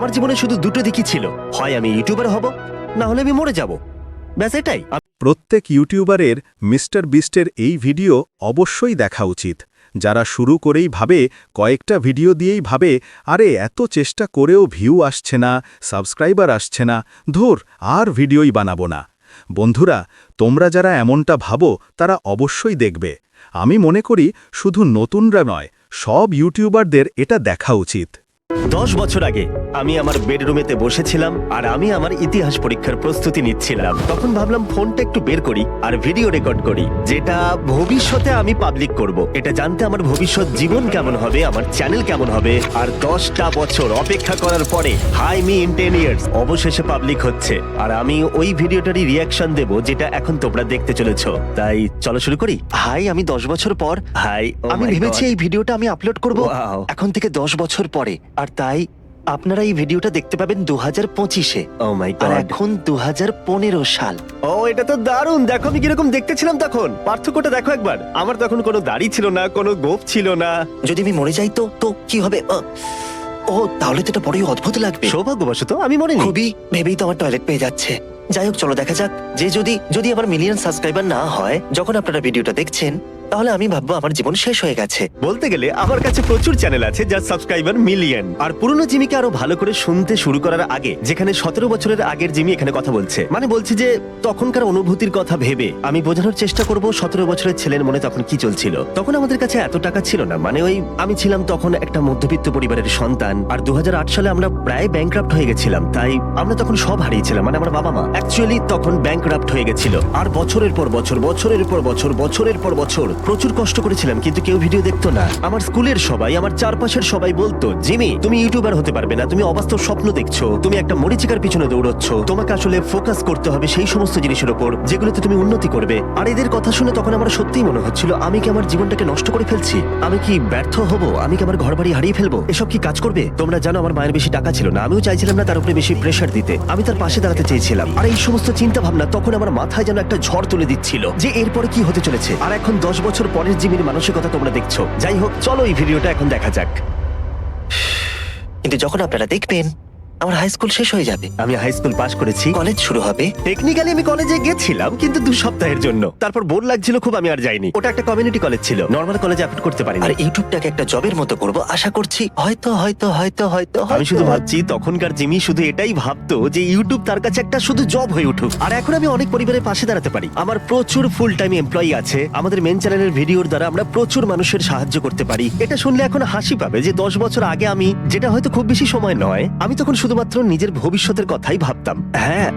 আমার জীবনে শুধু দুটো দিকই ছিল, হয় আমি ইউটিউবার হব, না হলে আমি মরে যাব। ব্যাস এটাই। প্রত্যেক ইউটিউবারের মিস্টার বিস্টের এই ভিডিও অবশ্যই দেখা উচিত। যারা শুরু করেই ভাবে, কয়েকটা ভিডিও দিয়েই ভাবে, আরে এত চেষ্টা করেও ভিউ আসছে না, সাবস্ক্রাইবার আসছে না, ধুর আর ভিডিওই বানাবো না। বন্ধুরা, তোমরা যারা এমনটা ভাবো তারা অবশ্যই দেখবে। আমি মনে করি শুধু নতুনরা নয়, সব ইউটিউবারদের এটা দেখা উচিত। 10 বছর আগে আমি আমার বেডরুমেতে বসেছিলাম আর আমি আমার ইতিহাস পরীক্ষার প্রস্তুতি নিচ্ছিলাম। তখন ভাবলাম ফোনটা একটু বের করি আর ভিডিও রেকর্ড করি, যেটা ভবিষ্যতে আমি পাবলিক করব। এটা জানতে আমার ভবিষ্যৎ জীবন কেমন হবে, আমার চ্যানেল কেমন হবে। আর 10টা বছর অপেক্ষা করার পরে হাই মি ইন 10 ইয়ার্স অবশেষে পাবলিক হচ্ছে। আর আমি ওই ভিডিওটারই রিয়াকশন দেব, যেটা এখন তোমরা দেখতে চলেছো। তাই চলো শুরু করি। হাই, আমি 10 বছর পর আমি ভেবেছি এই ভিডিওটা আমি আপলোড করব এখন থেকে 10 বছর পরে। আর তাই আপনারা এই ভিডিওটা দেখতে পাবেন 2025-এ। ও মাই গড, এখন 2015 সাল। ও এটা তো দারুণ। দেখো আমি কিরকম দেখতে ছিলাম তখন, পার্থক্যটা দেখো একবার। আমার তখন কোনো দাড়ি ছিল না, কোনো গোঁফ ছিল না। যদি আমি মরে যাই তো কি হবে? ও তাহলে তো এটা বড়ই অদ্ভুত লাগবে। সৌভাগ্যবশত আমি মনে নেই। খুবই ভেবেই তো আমার টয়লেট পেয়ে যাচ্ছে। যাই হোক, চলো দেখা যাক যে যদি আমার মিলিয়ন সাবস্ক্রাইবার না হয় যখন আপনারা ভিডিওটা দেখছেন, তাহলে আমি ভাববো আমার জীবন শেষ হয়ে গেছে। বলতে গেলে আমার কাছে প্রচুর চ্যানেল আছে যার সাবস্ক্রাইবার মিলিয়ন। আর পুরনো জিমিকে আরো ভালো করে শুনতে শুরু করার আগে, যেখানে 17 বছরের আগের জিমি এখানে কথা বলছে, মানে বলছি যে তখনকার অনুভূতির কথা ভেবে আমি বোঝানোর চেষ্টা করব 17 বছরের ছেলের মনে তখন কি চলছিল। তখন আমাদের কাছে এত টাকা ছিল না, মানে আমি ছিলাম তখন একটা মধ্যবিত্ত পরিবারের সন্তান। আর 2008 সালে আমরা প্রায় ব্যাংকরাপ্ট হয়ে গেছিলাম। তাই আমরা তখন সব হারিয়েছিলাম, মানে আমার বাবা মা অ্যাকচুয়ালি তখন ব্যাংকরাপ্ট হয়ে গেছিল। আর বছরের পর বছর, বছরের পর বছর, বছরের পর বছর প্রচুর কষ্ট করেছিলাম, কিন্তু কেউ ভিডিও দেখতো না। আমার স্কুলের সবাই, আমার চারপাশের সবাই বলতো, জিমি তুমি ইউটিউবার হতে পারবে না, তুমি অবাস্তব স্বপ্ন দেখছো, তুমি একটা মরিচিকার পিছনে দৌড়চ্ছ, তোমাকে আসলে ফোকাস করতে হবে সেই সমস্ত জিনিসের উপর যেগুলোতে তুমি উন্নতি করবে। আর এদের কথা শুনে তখন আমার সত্যিই মনে হচ্ছিল, আমি কি আমার জীবনটাকে নষ্ট করে ফেলছি? আমি কি ব্যর্থ হব? আমি কি আমার ঘর বাড়ি হারিয়ে ফেলবো? এসব কি কাজ করবে? তোমরা জানো আমার মায়ের বেশি টাকা ছিল না, আমিও চাইছিলাম না তার উপরে বেশি প্রেশার দিতে। আমি তার পাশে দাঁড়াতে চেয়েছিলাম। আর এই সমস্ত চিন্তা ভাবনা তখন আমার মাথায় যেন একটা ঝড় তুলে দিচ্ছিল, যে এরপরে কি হতে চলেছে। আর এখন 10 বছর পরের জিমির মানসিকতা তোমরা দেখছো। যাই হোক, চলো এই ভিডিওটা এখন দেখা যাক। কিন্তু যখন আপনারা দেখবেন আমার হাই স্কুল শেষ হয়ে যাবে, আমি হাই স্কুল পাশ করেছি, কলেজ শুরু হবে। টেকনিক্যালি আমি কলেজে গেছিলাম, কিন্তু 2 সপ্তাহের জন্য। তারপর বোর লাগছিল খুব, আমি আর যাইনি। ওটা একটা কমিউনিটি কলেজ ছিল, নর্মাল কলেজে অ্যাফোর্ড করতে পারিনি। আর ইউটিউবটাকে একটা জবের মতো করব আশা করছি। হয়তো আমি শুধু ভাবছি তখনকার জিমি শুধু এটাই ভাবতো যে ইউটিউব তার কাছে একটা শুধু জব হয়ে উঠুক। আর এখন আমি অনেক পরিবারের পাশে দাঁড়াতে পারি। আমার প্রচুর ফুল টাইম এমপ্লয়ি আছে। আমাদের মেন চ্যানেলের ভিডিওর দ্বারা আমরা প্রচুর মানুষের সাহায্য করতে পারি। এটা শুনলে এখন হাসি পাবে যে 10 বছর আগে আমি, যেটা হয়তো খুব বেশি সময় নয়, আমি তখন শুধুমাত্র নিজের ভবিষ্যতের কথাই ভাবতাম। হ্যাঁ,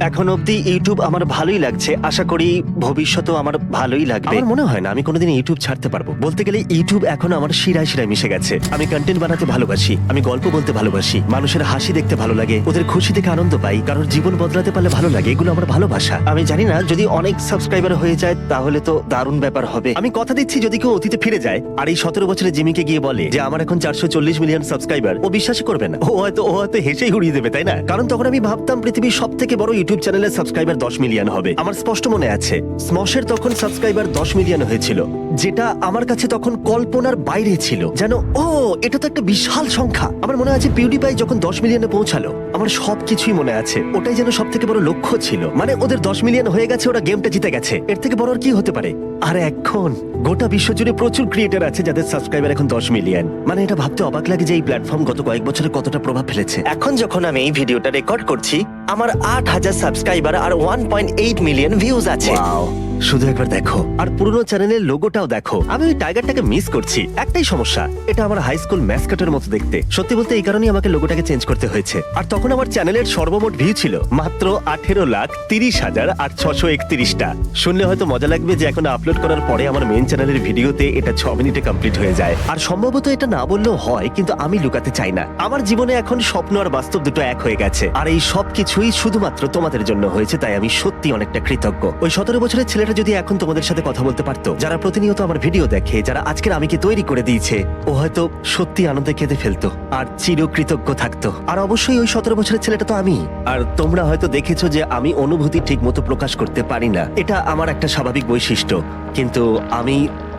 এখন অবধি ইউটিউব আমার ভালোই লাগছে, আশা করি ভবিষ্যতেও আমার ভালোই লাগবে। আমার মনে হয় না আমি কোনোদিন ইউটিউব ছাড়তে পারবো। বলতে গেলে ইউটিউব এখন আমার শিরায় শিরায় মিশে গেছে। আমি কন্টেন্ট বানাতে ভালোবাসি, আমি গল্প বলতে ভালোবাসি, মানুষের হাসি দেখতে ভালো লাগে, ওদের খুশি থেকে আনন্দ পাই, কারোর জীবন বদলাতে পারলে ভালো লাগে, এগুলো আমার ভালোবাসা। আমি জানি না যদি অনেক সাবস্ক্রাইবার হয়ে যায় তাহলে তো দারুণ ব্যাপার হবে। আমি কথা দিচ্ছি যদি কেউ অতীতে ফিরে যায় আর এই 17 বছরের জিমিকে গিয়ে বলে যে আমার এখন 440 মিলিয়ন সাবস্ক্রাইবার, ও বিশ্বাসই করবে না। ও হয়তো হেসেই উড়িয়ে দেবে, তাই না? কারণ তখন আমি ভাবতাম পৃথিবীর সব থেকে বড় ইউটিউব চ্যানেলের সাবস্ক্রাইবার 10 মিলিয়ন হবে। আমার স্পষ্ট মনে আছে স্মশের তখন সাবস্ক্রাইবার 10 মিলিয়ন হয়েছিল, যেটা আমার কাছে তখন কল্পনার বাইরে ছিল। যেন এটা তো একটা বিশাল সংখ্যা। আমার মনে আছে পিউডিপাই যখন 10 মিলিয়নে পৌঁছালো, আমার সবকিছুই মনে আছে। ওটাই যেন সব থেকে বড় লক্ষ্য ছিল। মানে ওদের 10 মিলিয়ন হয়ে গেছে, ওরা গেমটা জিতে গেছে, এর থেকে বড় আর কি হতে পারে? আর এখন গোটা বিশ্ব জুড়ে প্রচুর ক্রিয়েটর আছে যাদের সাবস্ক্রাইবার এখন 10 মিলিয়ন। মানে এটা ভাবতে অবাক লাগে যে এই প্ল্যাটফর্ম গত কয়েক বছরে কতটা প্রভাব ফেলেছে। এখন যখন আমি এই ভিডিওটা রেকর্ড করছি, আমার 8,000 সাবস্ক্রাইবার আর 1.8 মিলিয়ন ভিউজ আছে। ওয়াও, শুধু একবার দেখো। আর পুরনো চ্যানেলের লোগোটাও দেখো। আমি ওই টাইগারটাকে মিস করছি। একটাই সমস্যা, এটা আমার হাই স্কুল ম্যাসকটের মতো দেখতে। সত্যি বলতে এই কারণেই আমাকে লোগোটাকে চেঞ্জ করতে হয়েছে। আর তখন আমার চ্যানেলের সর্বমোট ভিউ ছিল মাত্র 18,30,631টা। শুনলে হয়তো মজা লাগবে যে এখন আপলোড করার পরে আমার মেন চ্যানেলের ভিডিওতে এটা 6 মিনিটে কমপ্লিট হয়ে যায়। আর সম্ভবত এটা না বললেও হয়, কিন্তু আমি লুকাতে চাই না। আমার জীবনে এখন স্বপ্ন আর বাস্তব দুটো এক হয়ে গেছে। আর এই সব কিছুই শুধুমাত্র তোমাদের জন্য হয়েছে, তাই আমি সত্যি অনেকটা কৃতজ্ঞ। ওই 17 বছরের ছেলেটা যদি এখন তোমাদের সাথে কথা বলতে পারতো, যারা প্রতিনিয়ত আমার ভিডিও দেখে, যারা আজকের আমিকে তৈরি করে দিয়েছে, ও হয়তো সত্যি আনন্দে কেঁদে ফেলতো আর চিরকৃতজ্ঞ থাকতো। আর অবশ্যই ওই 17 বছরের ছেলেটা তো আমি। আর তোমরা হয়তো দেখেছো যে আমি অনুভূতি ঠিক মতো প্রকাশ করতে পারি না, এটা আমার একটা স্বাভাবিক বৈশিষ্ট্য। কিন্তু আমি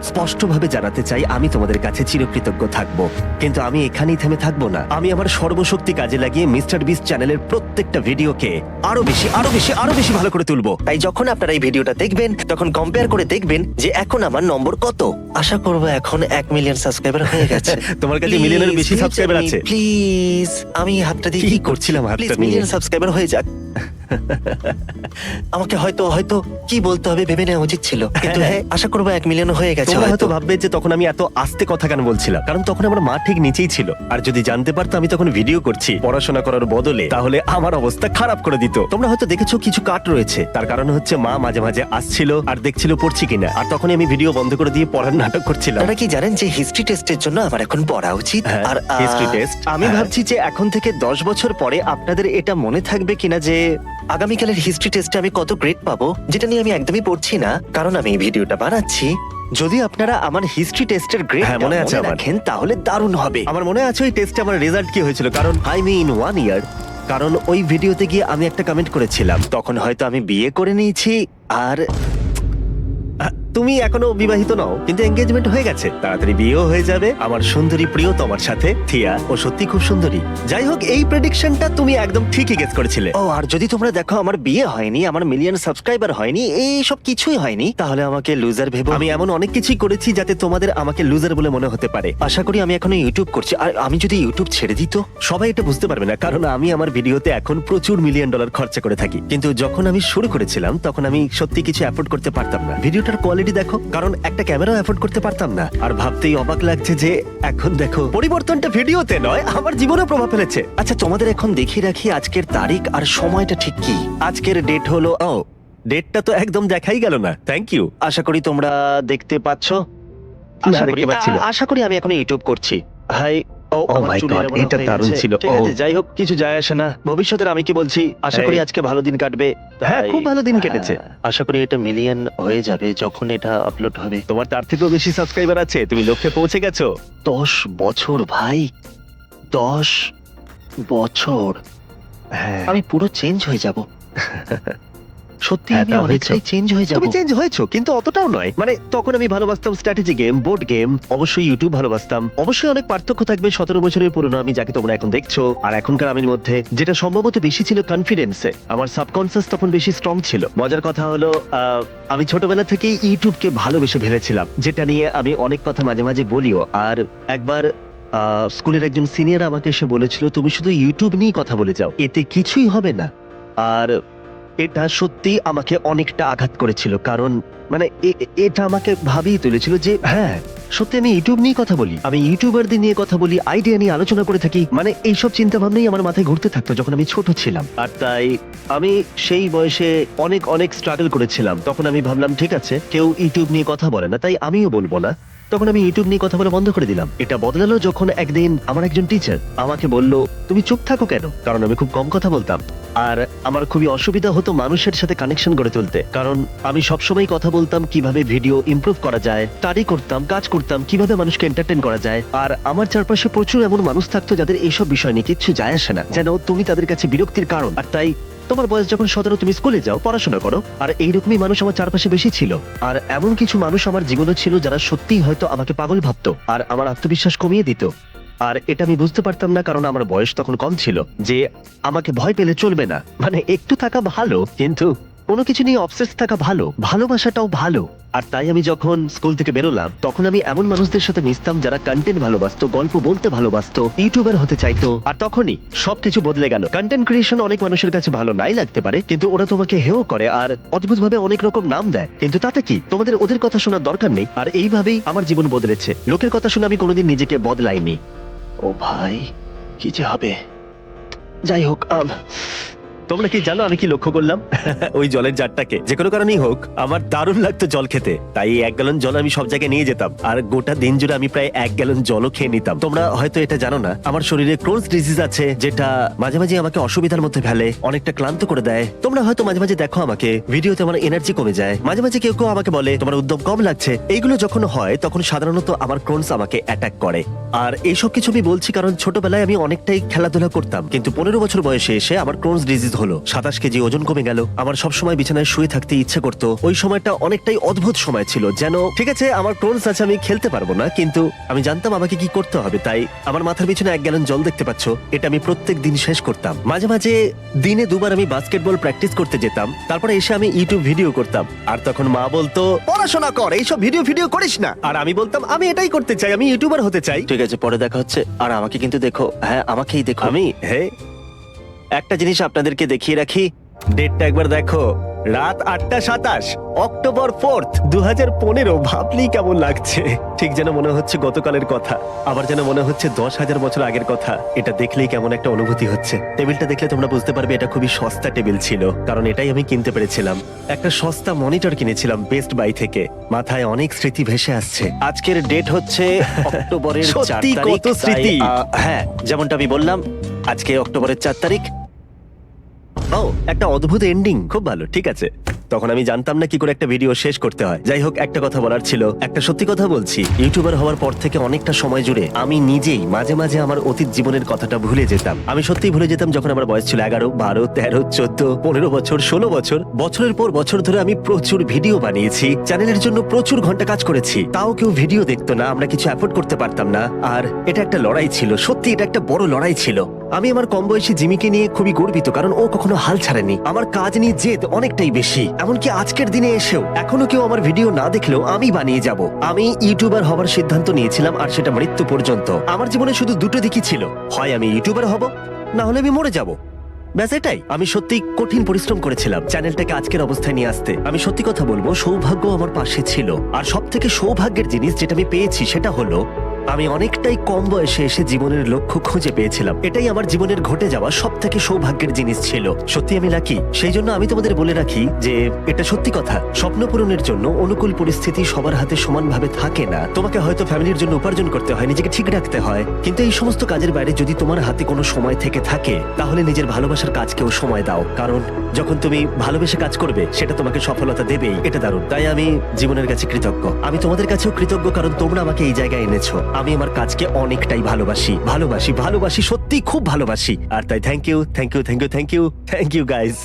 স্পষ্টভাবে জানাতে চাই আমি তোমাদের কাছে চিরকৃতজ্ঞ থাকব। কিন্তু আমি এখানেই থেমে থাকবো না। আমি আমার সর্বশক্তি কাজে লাগিয়ে মিস্টার বিস্ট চ্যানেলের প্রত্যেকটা ভিডিওকে আরো বেশি ভালো করে তুলবো। তাই যখন আপনারা এই ভিডিওটা দেখবেন তখন কম্পেয়ার করে দেখবেন যে এখন আমার নম্বর কত। আশা করবো এখন 1 মিলিয়ন সাবস্ক্রাইবার হয়ে গেছে। তোমার কাছে মিলিয়নের বেশি সাবস্ক্রাইবার আছে? প্লিজ, আমি হাতটা দিয়ে কি কি করছিলাম হাতটা প্লিজ নিয়ে? মিলিয়ন সাবস্ক্রাইবার হয়ে যাক। আমাকে হয়তো কি বলতে হবে ভেবে নেওয়া উচিত ছিল, কিন্তু হ্যাঁ আশা করবো 1 মিলিয়ন হয়ে গেছে। তোমরা হয়তো হয়তো ভাববে যে তখন আমি এত আস্তে কথা কেন বলছিলাম, কারণ তখন আমার মা ঠিক নিচেই ছিল। আর যদি জানতে পারতো আমি তখন ভিডিও করছি পড়াশোনা করার বদলে, তাহলে আমার অবস্থা খারাপ করে দিত। তোমরা হয়তো দেখেছো কিছু কাট রয়েছে, তার কারণ হচ্ছে মা মাঝে মাঝে আসছিল আর দেখছিল পড়ছি কিনা, আর তখনই আমি ভিডিও বন্ধ করে দিয়ে পড়ার নাটক করছিলাম। আপনারা কি জানেন যে হিস্ট্রি টেস্টের জন্য আমার এখন পড়া উচিত? আর হিস্ট্রি টেস্ট আমি ভাবছি যে এখন থেকে 10 বছর পরে আপনাদের এটা মনে থাকবে কিনা যে আগামীকালের হিস্ট্রি টেস্টে আমি কত গ্রেড পাবো, যেটা নিয়ে আমি একদমই পড়ছি না, কারণ আমি এই ভিডিওটা বানাচ্ছি। যদি আপনারা আমার হিস্ট্রি টেস্টের গ্রেড মনে আছে আমার, রাখেন তাহলে দারুণ হবে। আমার মনে আছে ওই টেস্টে আমার রেজাল্ট কি হয়েছিল, কারণ আই মিন 1 ইয়ার। কারণ ওই ভিডিওতে গিয়ে আমি একটা কমেন্ট করেছিলাম, তখন হয়তো আমি বিয়ে করে নিয়েছি আর তুমি এখনো বিবাহিত নও, কিন্তু এঙ্গেজমেন্ট হয়ে গেছে, তাড়াতাড়ি বিয়েও হয়ে যাবে আমার সুন্দরী প্রিয়তমার সাথে। থিয়া ও সত্যি খুব সুন্দরী। যাই হোক, এই প্রেডিকশনটা তুমি একদম ঠিকই গেস করেছিলে। ও, আর যদি তোমরা দেখো আমার বিয়ে হয়নি, আমার মিলিয়ন সাবস্ক্রাইবার হয়নি, এই সব কিছুই হয়নি, তাহলে আমাকে লুজার ভেবো। আমি এমন অনেক কিছুই করেছি যাতে তোমাদের আমাকে লুজার বলে মনে হতে পারে। আশা করি আমি এখনো ইউটিউব করছি, আর আমি যদি ইউটিউব ছেড়ে দিত, সবাই এটা বুঝতে পারবে না, কারণ আমি আমার ভিডিওতে এখন প্রচুর মিলিয়ন ডলার খরচা করে থাকি। কিন্তু যখন আমি শুরু করেছিলাম তখন আমি সত্যি কিছু অ্যাফোর্ড করতে পারতাম না। ভিডিওটার কোয়ালিটি দেখো, কারণ একটা ক্যামেরাও অ্যাফোর্ড করতে পারতাম না। আর ভাবতেই অবাক লাগছে যে এখন দেখো পরিবর্তনটা ভিডিওতে নয়, আমার জীবনে প্রভাব ফেলেছে। আচ্ছা তোমাদের এখন দেখিয়ে রাখি আজকের তারিখ আর সময়টা ঠিক কি। আজকের ডেট হলো, ডেটটা তো একদম দেখাই গেল না। Thank you. আশা করি তোমরা দেখতে পাচ্ছ। দেখতে পাচ্ছি না। আশা করি আমি এখন ইউটিউব করছি। হাই। Oh my God, এটা দারুণ ছিল। ঠিক আছে, যাই হোক, কিছু যায় আসে না। ভবিষ্যতের আমি কি বলছি, আশা করি আজকে ভালো দিন কাটবে। হ্যাঁ, তাই, খুব ভালো দিন কেটেছে। আশা করি এটা মিলিয়ন হয়ে যাবে যখন এটা আপলোড হবে। তোমার তার থেকেও বেশি সাবস্ক্রাইবার আছে, তুমি লক্ষ্যে পৌঁছে গেছো। 10 বছর ভাই, 10 বছর। হ্যাঁ, আমি পুরো চেঞ্জ হয়ে যাব। সত্যি হ্যাঁ, আমি তা অনেকটাই হয়েছে। চেঞ্জ হয়ে যাব। তুমি চেঞ্জ হয়েছো, কিন্তু অতটাও নয়। মানে তখন আমি ভালোবাসতাম স্ট্র্যাটেজি গেম, বোর্ড গেম, অবশ্যই ইউটিউব ভালোবাসতাম। অবশ্যই অনেক পার্থক্য থাকবে 17 বছরের পুরনো আমি যাকে তোমরা এখন দেখছো আর এখনকার আমির মধ্যে। যেটা সম্ভবত বেশি ছিল কনফিডেন্সে, আমার সাবকনসিয়াস তখন বেশি স্ট্রং ছিল। মজার কথা হলো আমি ছোটবেলা থেকেই ইউটিউবকে ভালোবেসে ভেবেছিলাম, যেটা নিয়ে আমি অনেক কথা মাঝে মাঝে বলিও। আর একবার স্কুলের একজন সিনিয়র আমাকে এসে বলেছিল, তুমি শুধু ইউটিউব নিয়ে কথা বলে যাও, এতে কিছুই হবে না। আর এটা সত্যি আমাকে অনেকটা আঘাত করেছিল, কারণ মানে এটা আমাকে ভাবিয়ে তুলেছিল যে হ্যাঁ সত্যি আমি ইউটিউব নিয়ে কথা বলি, আমি ইউটিউবারদের নিয়ে কথা বলি, আইডিয়া নিয়ে আলোচনা করে থাকি। মানে এইসব চিন্তা ভাবনাই আমার মাথায় ঘুরতে থাকতো যখন আমি ছোট ছিলাম। আর তাই আমি সেই বয়সে অনেক অনেক স্ট্রাগল করেছিলাম। তখন আমি ভাবলাম ঠিক আছে, কেউ ইউটিউব নিয়ে কথা বলে না, তাই আমিও বলবো না। তখন আমি ইউটিউব নিয়ে কথা বলা বন্ধ করে দিলাম। এটা বদলালো যখন একদিন আমার একজন টিচার আমাকে বলল, তুমি চুপ থাকো কেন? কারণ আমি খুব কম কথা বলতাম আর আমার খুবই অসুবিধা হতো মানুষের সাথে কানেকশন গড়ে তুলতে, কারণ আমি সবসময় কথা বলতাম কিভাবে ভিডিও ইমপ্রুভ করা যায়, স্টাডি করতাম, কাজ করতাম কিভাবে মানুষকে এন্টারটেইন করা যায়। আর আমার চারপাশে প্রচুর এমন মানুষ থাকতো যাদের এইসব বিষয় নিয়ে কিচ্ছু যায় আসে না, যেন তুমি তাদের কাছে বিরক্তির কারণ। আর তাই তোমার বয়স যখন 17, তুমি স্কুলে যাও, পড়াশোনা করো। আর এইরকমই মানুষ আমার চারপাশে বেশি ছিল। আর এমন কিছু মানুষ আমার জীবনে ছিল যারা সত্যিই হয়তো আমাকে পাগল ভাবতো আর আমার আত্মবিশ্বাস কমিয়ে দিত। আর এটা আমি বুঝতে পারতাম না, কারণ আমার বয়স তখন কম ছিল, যে আমাকে ভয় পেলে চলবে না। মানে একটু থাকা ভালো, কিন্তু কোনো কিছু নিয়ে অবসেস থাকা ভালো, ভালোবাসাটাও ভালো। আর তাই আমি যখন স্কুল থেকে বেরোলাম তখন আমি এমন মানুষদের সাথে মিশতাম যারা কন্টেন্ট ভালোবাসতো, গল্প বলতে ভালোবাসতো, ইউটিউবার হতে চাইতো। আর তখনই সবকিছু বদলে গেল। কন্টেন্ট ক্রিয়েশন অনেক মানুষের কাছে ভালো নাই লাগতে পারে, কিন্তু ওরা তোমাকে হেয় করে আর অদ্ভুতভাবে অনেক রকম নাম দেয়। কিন্তু তাতে কি, তোমাদের ওদের কথা শোনার দরকার নেই। আর এইভাবেই আমার জীবন বদলেছে। লোকের কথা শুনে আমি কোনোদিন নিজেকে বদলাইনি। ও ভাই, কি যে হবে। যাই হোক, তোমরা কি জানো আমি কি লক্ষ্য করলাম? ওই জলের জারটাকে যে কোনো কারণেই হোক আমার দারুণ লাগতো জল খেতে, তাই 1 গ্যালন জল আমি সব জায়গায় নিয়ে যেতাম। আর গোটা দিন জুড়ে আমি প্রায় 1 গ্যালন জলও খেয়ে নিতাম। তোমরা হয়তো এটা জানো না, আমার শরীরে ক্রোনস ডিজিজ আছে, যেটা মাঝে মাঝে আমাকে অসুবিধার মধ্যে ফেলে, অনেকটা ক্লান্ত করে দেয়। তোমরা হয়তো মাঝে মাঝে দেখো আমাকে ভিডিওতে, আমার এনার্জি কমে যায়। মাঝে মাঝে কেউ কেউ আমাকে বলে তোমার উদ্যম কম লাগছে। এইগুলো যখন হয় তখন সাধারণত আমার ক্রোনস আমাকে অ্যাটাক করে। আর এইসব কিছু আমি বলছি কারণ ছোটবেলায় আমি অনেকটাই খেলাধুলা করতাম, কিন্তু 15 বছর বয়সে এসে আমার ক্রোনস ডিজিজ হলো, 27 কেজি ওজন কমে গেল, আমার সবসময় বিছানায় শুয়ে থাকতে ইচ্ছে করতো। ওই সময়টা অনেকটাই অদ্ভুত সময় ছিল, যেন ঠিক আছে আমার ক্রোনস আছে, আমি খেলতে পারবো না, কিন্তু আমি জানতাম আমাকে কি করতে হবে। তাই আমার মাথার পিছনে 1 গ্যালন জল দেখতে পাচ্ছ, এটা আমি প্রত্যেক দিন শেষ করতাম। মাঝে মাঝে দিনে 2 বার আমি বাস্কেটবল প্র্যাকটিস করতে যেতাম, তারপরে এসে আমি ইউটিউব ভিডিও করতাম। আর তখন মা বলতো পড়াশোনা কর, এইসব ভিডিও করিস না। আর আমি বলতাম আমি এটাই করতে চাই, আমি ইউটিউবার হতে চাই। ঠিক আছে, পরে দেখা হচ্ছে। আর আমাকে কিন্তু দেখো, হ্যাঁ আমাকেই দেখো। আমি একটা জিনিস আপনাদেরকে দেখিয়ে রাখি, ডেটটা একবার দেখো, রাত 8:27, অক্টোবর 4th, 2015। ভাবলেই কেমন লাগছে, ঠিক যেন মনে হচ্ছে গতকালের কথা, আবার যেন মনে হচ্ছে 10,000 বছর আগের কথা। এটা দেখলেই কেমন একটা অনুভূতি হচ্ছে। টেবিলটা দেখলে তোমরা বুঝতে পারবে এটা খুবই সস্তা টেবিল ছিল, কারণ এটাই আমি কিনতে পেরেছিলাম। একটা সস্তা মনিটর কিনেছিলাম বেস্ট বাই থেকে। মাথায় অনেক স্মৃতি ভেসে আসছে। আজকের ডেট হচ্ছে অক্টোবরের 4 সত্যি তারিখ। কত স্মৃতি। হ্যাঁ, যেমনটা আমি বললাম, আজকে অক্টোবরের 4 তারিখ। ও, একটা অদ্ভুত এন্ডিং, খুব ভালো। ঠিক আছে, তখন আমি জানতাম না কি করে একটা ভিডিও শেষ করতে হয়। যাই হোক, একটা কথা বলার ছিল, একটা সত্যি কথা বলছি, ইউটিউবার হওয়ার পর থেকে অনেকটা সময় জুড়ে আমি নিজেই মাঝে মাঝে আমার অতীত জীবনের কথাটা ভুলে যেতাম। আমি সত্যিই ভুলে যেতাম যখন আমার বয়স ছিল 11, 12, 13, 14, 15 বছর, 16 বছর। বছরের পর বছর ধরে আমি প্রচুর ভিডিও বানিয়েছি, চ্যানেলের জন্য প্রচুর ঘন্টা কাজ করেছি, তাও কেউ ভিডিও দেখতো না, আমরা কিছু অ্যাফোর্ড করতে পারতাম না। আর এটা একটা লড়াই ছিল, সত্যি এটা একটা বড় লড়াই ছিল। আমি আমার কম বয়সী জিমিকে নিয়ে খুবই গর্বিত, কারণ ও কখনো হাল ছাড়েনি। আমার কাজ নিয়ে জেদ অনেকটাই বেশি, এমনকি আজকের দিনে এসেও এখনো কেউ আমার ভিডিও না দেখলেও আমি বানিয়ে যাব। আমি ইউটিউবার হবার সিদ্ধান্ত নিয়েছিলাম, আর সেটা মৃত্যু পর্যন্ত। আমার জীবনে শুধু দুটো দিকই ছিল, হয় আমি ইউটিউবার হব, না হলে আমি মরে যাব। ব্যাস এটাই। আমি সত্যি কঠিন পরিশ্রম করেছিলাম চ্যানেলটাকে আজকের অবস্থায় নিয়ে আসতে। আমি সত্যি কথা বলবো, সৌভাগ্য আমার পাশে ছিল। আর সব থেকে সৌভাগ্যের জিনিস যেটা আমি পেয়েছি সেটা হলো আমি অনেকটাই কম বয়সে এসে জীবনের লক্ষ্য খুঁজে পেয়েছিলাম। এটাই আমার জীবনের ঘটে যাওয়া সব থেকে সৌভাগ্যের জিনিস ছিল। সত্যি আমি লাকি। সেই জন্য আমি তোমাদের বলে রাখি যে এটা সত্যি কথা, স্বপ্ন পূরণের জন্য অনুকূল পরিস্থিতি সবার হাতে সমানভাবে থাকে না। তোমাকে হয়তো ফ্যামিলির জন্য উপার্জন করতে হয়, নিজেকে ঠিক রাখতে হয়, কিন্তু এই সমস্ত কাজের বাইরে যদি তোমার হাতে কোনো সময় থেকে থাকে, তাহলে নিজের ভালোবাসার কাজকেও সময় দাও, কারণ যখন তুমি ভালোবেসে কাজ করবে সেটা তোমাকে সফলতা দেবেই। এটা দারুণ। তাই আমি জীবনের কাছে কৃতজ্ঞ। আমি তোমাদের কাছেও কৃতজ্ঞ, কারণ তোমরা আমাকে এই জায়গায় এনেছো। আমি আমার কাজকে অনেকটাই ভালোবাসি, সত্যি খুব ভালোবাসি। আর তাই থ্যাংক ইউ গাইজ।